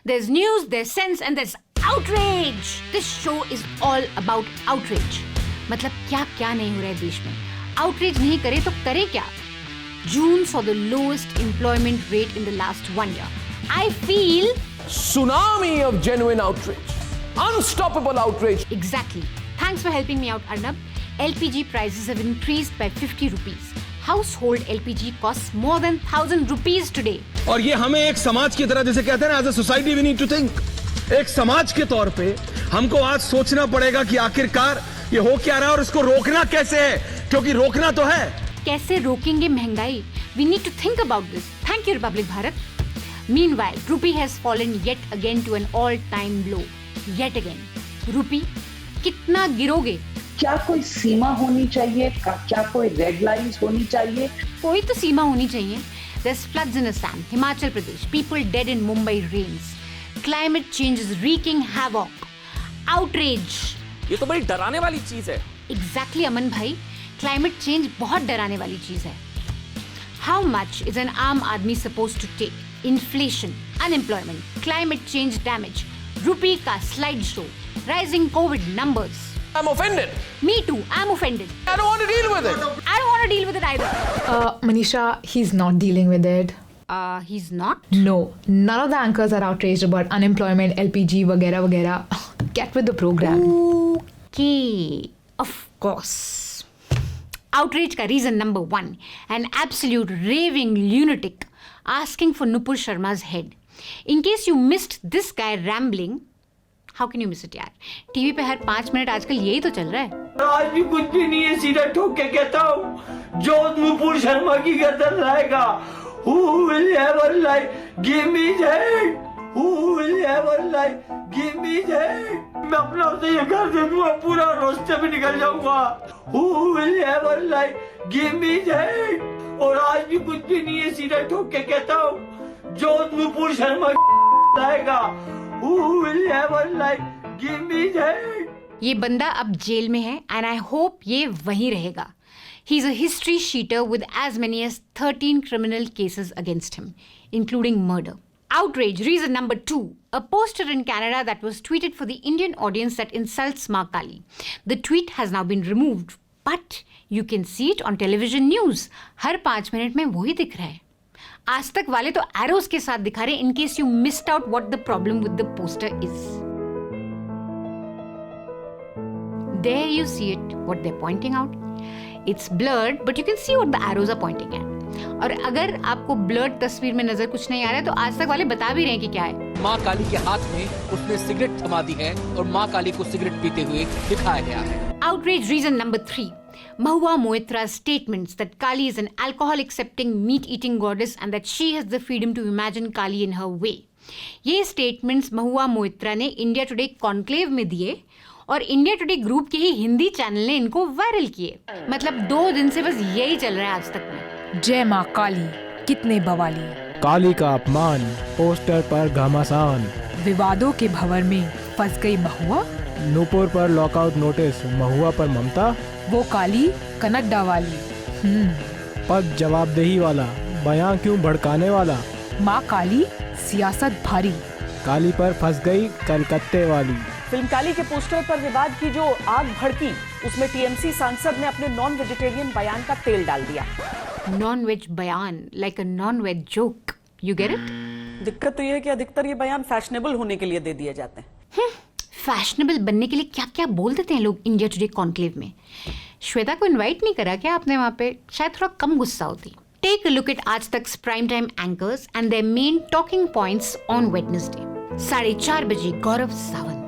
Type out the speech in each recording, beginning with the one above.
There's news, there's sense, and there's outrage. This show is all about outrage. मतलब क्या नहीं हो रहा है देश में. Outrage नहीं करे तो करे क्या? June saw the lowest employment rate in the last 1 year. I feel tsunami of genuine outrage. Unstoppable outrage. Exactly. Thanks for helping me out, Arnab. LPG prices have increased by 50 rupees. Household LPG costs more than 1,000 rupees today. और ये हमें एक समाज की तरह, जैसे कहते हैं ना, as a society we need to think. एक समाज के तौर पे हमको आज सोचना पड़ेगा कि आखिरकार ये हो क्या रहा है और इसको रोकना कैसे है, क्योंकि रोकना तो है. कैसे रोकेंगे महंगाई? We need to think about this. Thank you, Republic Bharat. Meanwhile, rupee has fallen yet again to an all-time low. Yet again. Rupee, कितना गिरोगे? क्या कोई सीमा होनी चाहिए? क्या कोई रेड लाइंस होनी चाहिए? कोई तो सीमा होनी चाहिए. There's floods in Assam, Himachal Pradesh, people dead in Mumbai rains. Climate change is wreaking havoc. Outrage. ये तो बड़ी डराने वाली चीज है. Exactly, अमन भाई. Climate change बहुत डराने वाली चीज है. How much is an आम आदमी supposed to take? Inflation, unemployment, climate change damage, rupee का slide show, rising COVID numbers. I'm offended. Me too, I'm offended. I don't want to deal with it. I don't want to deal with it either. Manisha, he's not dealing with it. He's not? No, none of the anchors are outraged about unemployment, LPG, वगैरह वगैरह. Get with the program. Okay, of course. Outrage का reason number 1, an absolute raving lunatic asking for Nupur Sharma's head. In case you missed this guy rambling, how can you miss it यार? TV पे हर 5 minute आजकल यही तो चल रहा है. आज भी कुछ भी नहीं है, सीधा ठोक के कहता हूँ, जो नुपुर शर्मा की गर्दन लाएगा, who will ever lie, give me that, who will ever lie, give me that. मैं अपना उसे ये कर दे दूँगा, पूरा रोस्ते में निकल जाऊँगा. Who will ever lie, give me that. और आज भी कुछ भी नहीं है, सीधा ठोक के कहता हूँ, जो नुपुर शर्मा लाएगा, who will ever lie, give me that. ये बंदा अब जेल में है and I hope ये वहीं रहेगा. He's a history sheeter with as many as 13 criminal cases against him, including murder. Outrage, reason number 2. A poster in Canada that was tweeted for the Indian audience that insults Ma Kali. The tweet has now been removed, but you can see it on television news. Her 5 minute में वही दिख रहा है. आज तक वाले तो arrows के साथ दिखा रहे, in case you missed out what the problem with the poster is. There you see it, what they're pointing out. It's blurred, but you can see what the arrows are pointing at. और अगर आपको blurred तस्वीर में नजर कुछ नहीं आ रहा है तो आज तक वाले बता भी रहे हैं कि क्या है. माँ काली के हाथ में उसने सिगरेट थमा दी है और माँ काली को सिगरेट पीते हुए दिखाया गया है. Outrage reason number 3. Mahua Moitra's statements that Kali is an alcohol-accepting, meat-eating goddess and that she has the freedom to imagine Kali in her way. ये statements Mahua Moitra ने इंडिया टुडे कॉन्क्लेव में दिए और India today group के ही Hindi channel ने इनको viral किए. मतलब 2 दिन से बस यही चल रहा है आज तक में. जय माँ काली, कितने बवाली. काली का अपमान, पोस्टर पर घमासान. विवादों के भंवर में फंस गई महुआ. नूपुर पर लॉकआउट नोटिस, महुआ पर ममता. वो काली कनड्डा वाली. पद जवाबदेही वाला, बयां क्यों भड़काने वाला. माँ काली सियासत भारी. काली पर फंस गई कलकत्ते वाली. फिल्म काली के पोस्टर पर विवाद की जो आग भड़की, उसमें टीएमसी सांसद ने अपने नॉन वेजिटेरियन बयान का तेल डाल दिया. नॉन वेज बयान, like a non veg joke. You get it? दिक्कत तो यह है कि अधिकतर ये बयान फैशनेबल होने के लिए दे दिए जाते हैं. फैशनेबल बनने के लिए क्या क्या बोल देते हैं लोग इंडिया टुडे कॉन्क्लेव में. श्वेता को इनवाइट नहीं करा क्या आपने वहां पे? शायद थोड़ा कम गुस्सा होती. Take a look at Aaj Tak prime time anchors and their main talking points on Wednesday. 4:30 बजे गौरव सावंत.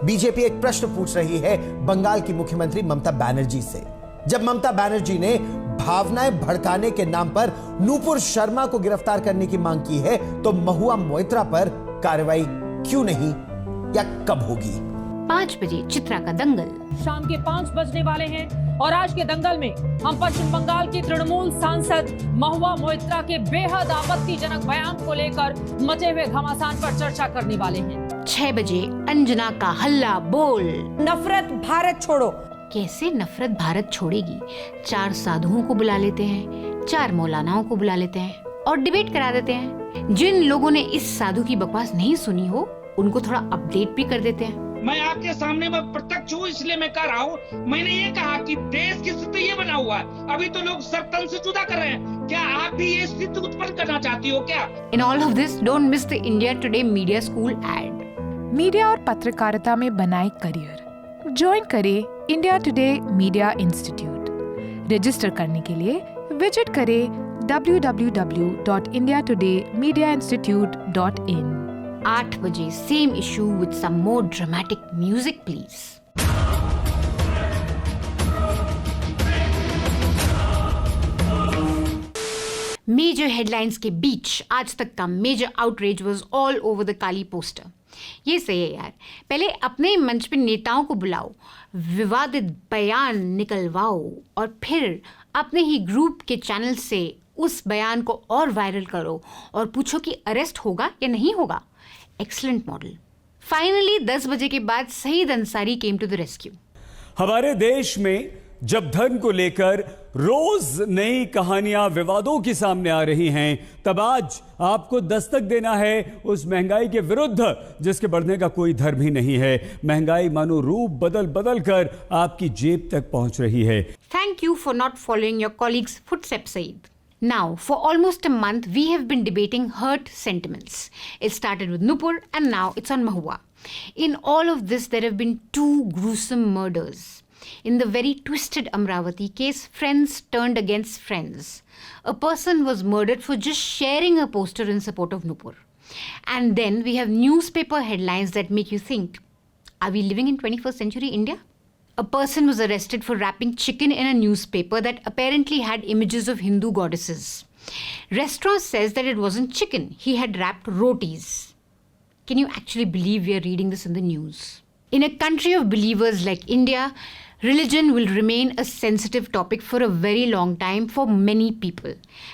बीजेपी एक प्रश्न पूछ रही है बंगाल की मुख्यमंत्री ममता बनर्जी से. जब ममता बनर्जी ने भावनाएं भड़काने के नाम पर नूपुर शर्मा को गिरफ्तार करने की मांग की है, तो महुआ मोइत्रा पर कार्रवाई क्यों नहीं या कब होगी? 5 बजे चित्रा का दंगल. शाम के 5 बजने वाले हैं और आज के दंगल में हम पश्चिम बंगाल की तृणमूल सांसद महुआ मोइत्रा के बेहद आपत्तिजनक बयान को लेकर मचे हुए घमासान पर चर्चा करने वाले हैं. 6 बजे अंजना का हल्ला बोल. नफरत भारत छोड़ो. कैसे नफरत भारत छोड़ेगी? 4 साधुओं को बुला लेते हैं, 4 मौलानाओं को बुला लेते हैं. और डिबेट करा देते हैं। जिन लोगों ने इस साधु की बकवास नहीं सुनी हो उनको थोड़ा अपडेट भी कर देते हैं। मैं आपके सामने में प्रत्यक्ष हूँ इसलिए मैं कह रहा हूँ। मैंने ये कहा कि देश की स्थिति ये बना हुआ है, अभी तो लोग सर तन से जुदा कर रहे हैं। क्या आप भी ये स्थिति उत्पन्न करना चाहती हो क्या? In all of this, don't miss the India Today Media School ad. Media और पत्रकारिता में बनाए करियर। ज्वाइन करें India today media institute. Register करने के लिए विजिट करें www.indiatodayMediaInstitute.in। 8 बजे same issue with some more dramatic music please. Major headlines के बीच आज तक का major outreach was all over the Kali poster. ये सही है यार, पहले अपने मंच पे नेताओं को बुलाओ, विवादित बयान निकलवाओ और फिर अपने ही ग्रुप के चैनल से उस बयान को और वायरल करो और पूछो कि अरेस्ट होगा या नहीं होगा। Excellent model. फाइनली 10 बजे के बाद Saeed Ansari came to the rescue. हमारे देश में जब धर्म को लेकर रोज नई कहानियां विवादों के सामने आ रही हैं, तब आज आपको दस्तक देना है उस महंगाई के विरुद्ध जिसके बढ़ने का कोई धर्म ही नहीं है। महंगाई मानो रूप बदल बदल कर आपकी जेब तक पहुंच रही है। Thank you for not following your colleagues' footsteps, Saeed. Now, for almost a month, we have been debating hurt sentiments. It started with Nupur and now it's on Mahua. In all of this, there have been 2 gruesome murders. In the very twisted Amravati case, friends turned against friends. A person was murdered for just sharing a poster in support of Nupur. And then we have newspaper headlines that make you think, are we living in 21st century India? A person was arrested for wrapping chicken in a newspaper that apparently had images of Hindu goddesses. Restaurant says that it wasn't chicken, he had wrapped rotis. Can you actually believe we are reading this in the news? In a country of believers like India, religion will remain a sensitive topic for a very long time for many people.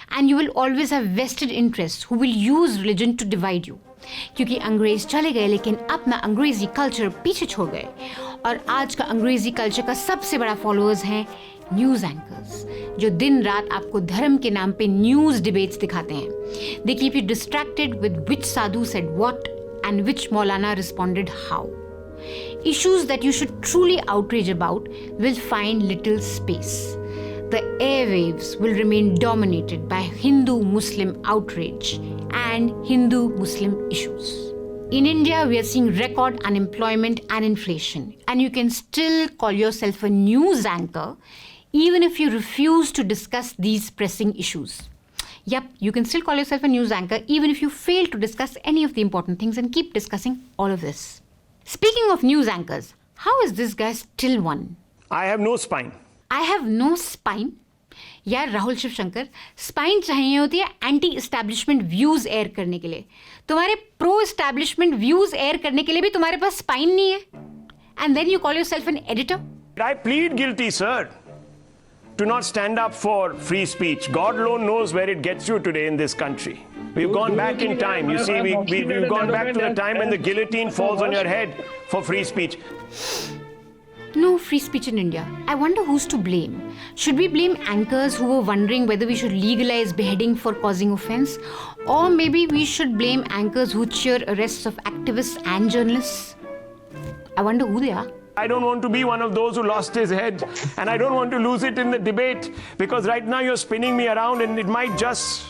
And you will always have vested interests who will use religion to divide you. क्योंकि अंग्रेज चले गए लेकिन अपना अंग्रेजी culture पीछे छोड़ गए और आज का अंग्रेजी कल्चर का सबसे बड़ा फॉलोअर्स हैं न्यूज़ एंकर्स, जो दिन रात आपको धर्म के नाम पे न्यूज़ डिबेट्स दिखाते हैं। They keep you distracted with which sadhu said what and which Maulana responded how. Issues that you should truly outrage about will find little space. The airwaves will remain dominated by Hindu-Muslim outrage and Hindu-Muslim issues. In India, we are seeing record unemployment and inflation, and you can still call yourself a news anchor even if you refuse to discuss these pressing issues. Yep, you can still call yourself a news anchor even if you fail to discuss any of the important things and keep discussing all of this. Speaking of news anchors, how is this guy still one? I have no spine. I have no spine? यार Rahul Shivshankar, spine चाहिए होती है anti establishment views air करने के लिए। तुम्हारे pro establishment views air करने के लिए भी तुम्हारे पास स्पाइन नहीं है। And then you call yourself an editor. I plead guilty, sir, to not stand up for free speech. God alone knows where it gets you today in this country. We've gone back in time. You see, we've gone back to the time when the guillotine falls on your head for free speech. No free speech in India. I wonder who's to blame. Should we blame anchors who were wondering whether we should legalize beheading for causing offense? Or maybe we should blame anchors who cheer arrests of activists and journalists? I wonder who they are. I don't want to be one of those who lost his head, and I don't want to lose it in the debate, because right now you're spinning me around and it might just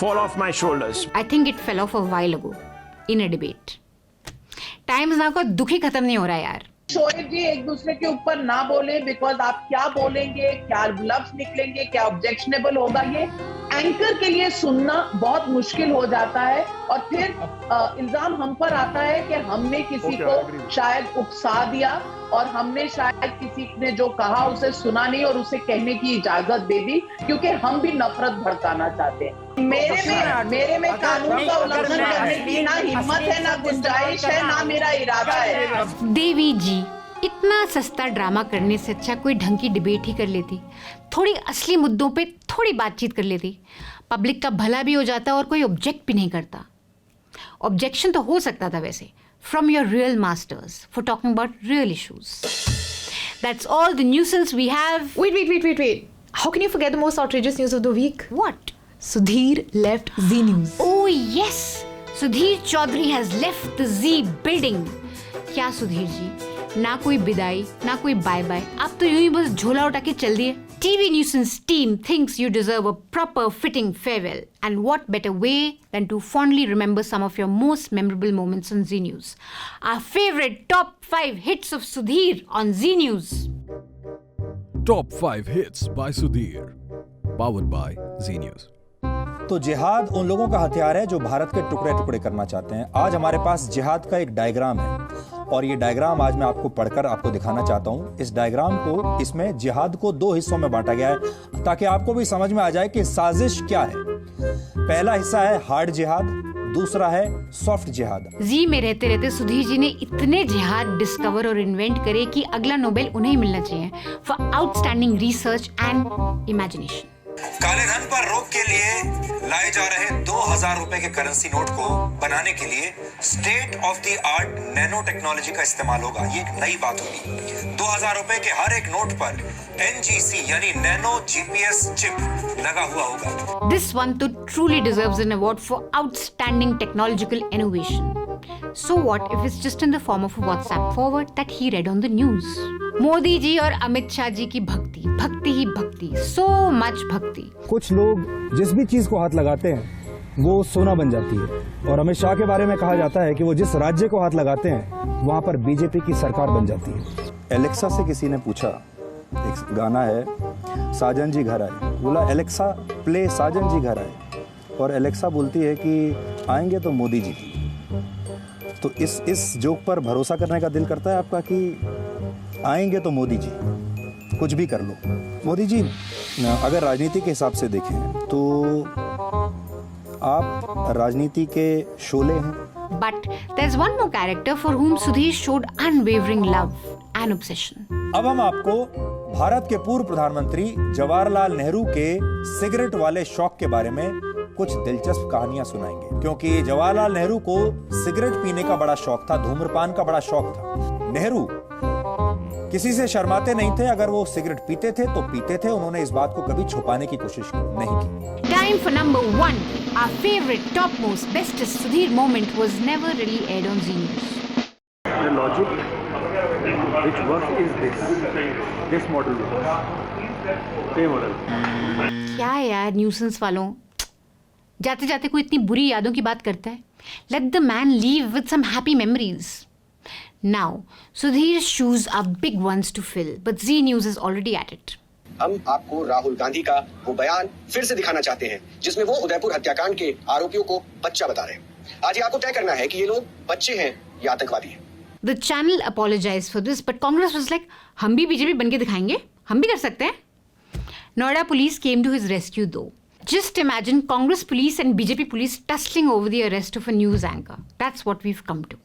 fall off my shoulders. I think it fell off a while ago in a debate. Times now का दुख ही खत्म नहीं हो रहा यार। शोएब जी एक दूसरे के ऊपर ना बोले, बिकॉज आप क्या बोलेंगे, क्या लफ्ज निकलेंगे, क्या ऑब्जेक्शनेबल होगा, ये एंकर के लिए सुनना बहुत मुश्किल हो जाता है। और फिर इल्जाम हम पर आता है कि हमने किसी को शायद उकसा दिया और हमने शायद किसी ने जो कहा उसे सुना नहीं और उसे कहने की इजाजत दे दी, क्योंकि हम भी नफरत भड़काना चाहते हैं। मेरे में कानून का उल्लंघन करने की ना हिम्मत है, ना गुंजाइश है, ना मेरा इरादा है। देवी जी, इतना सस्ता ड्रामा करने से अच्छा कोई ढंग की डिबेट ही कर लेती, थोड़ी असली मुद्दों पे थोड़ी बातचीत कर लेती, पब्लिक का भला भी हो जाता और कोई ऑब्जेक्ट भी नहीं करता। ऑब्जेक्शन तो हो सकता था वैसे, from your real masters for talking about real issues. That's all the nuisance we have. Wait. How can you forget the most outrageous news of the week? What? Sudhir left Z News. Oh yes, Sudhir Chaudhary has left the Z building. क्या सुधीर जी, ना कोई विदाई ना कोई bye bye, आप तो यूं ही बस झोला उठा के चल दिए. TV Nuisance team thinks you deserve a proper fitting farewell, and what better way than to fondly remember some of your most memorable moments on Z News. Our favorite top 5 hits of Sudhir on Z News. Top 5 hits by Sudhir, powered by Z News. तो जिहाद उन लोगों का हथियार है जो भारत के टुकड़े टुकड़े करना चाहते हैं. आज हमारे पास जिहाद का एक डायग्राम है और ये डायग्राम आज मैं आपको पढ़कर आपको दिखाना चाहता हूं. इस डायग्राम को, इसमें जिहाद को 2 हिस्सों में बांटा गया है ताकि आपको भी समझ में आ जाए कि साजिश क्या है. पहला हिस्सा है हार्ड जिहाद, दूसरा है सॉफ्ट जिहाद. जी में रहते रहते सुधीर जी ने इतने जिहाद डिस्कवर और इन्वेंट करे कि अगला नोबेल उन्हें ही मिलना चाहिए for outstanding research and imagination. काले धन पर रोक के लिए लाए जा रहे 2000 रुपए के करेंसी नोट को बनाने के लिए state of the art nano technology का इस्तेमाल होगा. ये एक नई बात होगी. 2000 रुपए के हर एक नोट पर NGC यानी नैनो GPS चिप लगा हुआ होगा. This one to truly deserves an award for outstanding technological innovation. So what if it's just in the form of a WhatsApp forward that he read on the news? Modi ji और अमित शाह जी की भक्ति, भक्ति ही भक्ति, so much भक्ति. कुछ लोग जिस भी चीज को हाथ लगाते हैं वो सोना बन जाती है, और अमित शाह के बारे में कहा जाता है कि वो जिस राज्य को हाथ लगाते हैं वहाँ पर बीजेपी की सरकार बन जाती है. एलेक्सा से किसी ने पूछा, एक गाना है साजन जी घर आए, बोला एलेक्सा प्ले साजन जी घर आए, और एलेक्सा बोलती है कि आएंगे तो मोदी जी. तो इस जोक पर भरोसा करने का दिल करता है आपका कि आएंगे तो मोदी जी, कुछ भी कर लो. मोदी जी अगर राजनीति के हिसाब से देखें तो आप राजनीति के शोले हैं. But there's one more character for whom Sudhir showed unwavering love and obsession. अब हम आपको भारत के पूर्व प्रधानमंत्री जवाहरलाल नेहरू के सिगरेट वाले शौक के बारे में कुछ दिलचस्प कहानियां सुनाएंगे, क्योंकि जवाहरलाल नेहरू को सिगरेट पीने का बड़ा शौक था, धूम्रपान का बड़ा शौक था. नेहरू किसी से शर्माते नहीं थे. अगर वो सिगरेट पीते थे तो पीते थे. उन्होंने इस बात को कभी छुपाने की कोशिश नहीं की. Time for number 1. Our favorite, topmost, bestest Sudhir moment was never really aired on Z News. The logic which works is this model works. Pay model. क्या यार न्यूसेंस वालों, जाते जाते कोई इतनी बुरी यादों की बात करता है. Let the man leave with some happy memories. Now, Sudhir's shoes are big ones to fill, but Z News is already at it. हम आपको राहुल गांधी का वो बयान फिर से दिखाना चाहते हैं जिसमें वो उदयपुर हत्याकांड के आरोपियों को बच्चा बता रहे हैं. आज ये आपको तय करना है कि ये लोग बच्चे हैं या आतंकवादी हैं. The channel apologized for this, but Congress was like, हम भी बीजेपी बन के दिखाएंगे, हम भी कर सकते हैं. Noida police came to his rescue though. Just imagine Congress police and BJP police tussling over the arrest of a news anchor. That's what we've come to.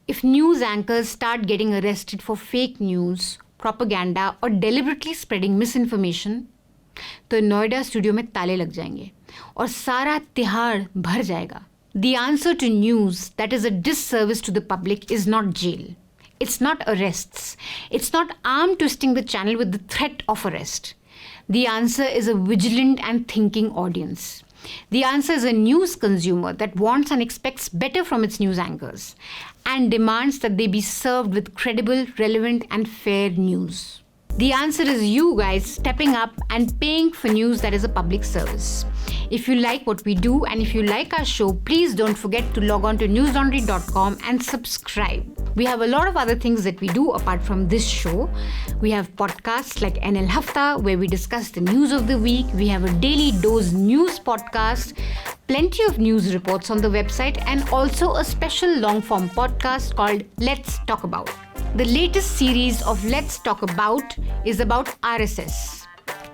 If news anchors start getting arrested for fake news, propaganda or deliberately spreading misinformation, तो Noida studio में ताले लग जाएंगे और सारा तिहाड़ भर जाएगा. The answer to news that is a disservice to the public is not jail. It's not arrests. It's not arm twisting the channel with the threat of arrest. The answer is a vigilant and thinking audience. The answer is a news consumer that wants and expects better from its news anchors and demands that they be served with credible, relevant and fair news. The answer is you guys stepping up and paying for news that is a public service. If you like what we do and if you like our show, please don't forget to log on to newslaundry.com and subscribe. We have a lot of other things that we do apart from this show. We have podcasts like NL Hafta where we discuss the news of the week. We have a Daily Dose news podcast, plenty of news reports on the website, and also a special long-form podcast called Let's Talk About. The latest series of Let's Talk About is about RSS.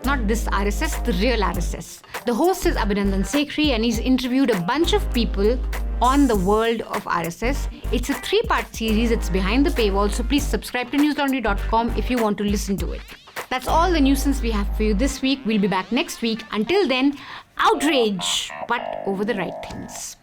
Not this RSS, the real RSS. The host is Abhinandan Sekhri and he's interviewed a bunch of people on the world of RSS. It's a 3-part series. It's behind the paywall, so please subscribe to newslaundry.com if you want to listen to it. That's all the nuisance we have for you this week. We'll be back next week. Until then, outrage, but over the right things.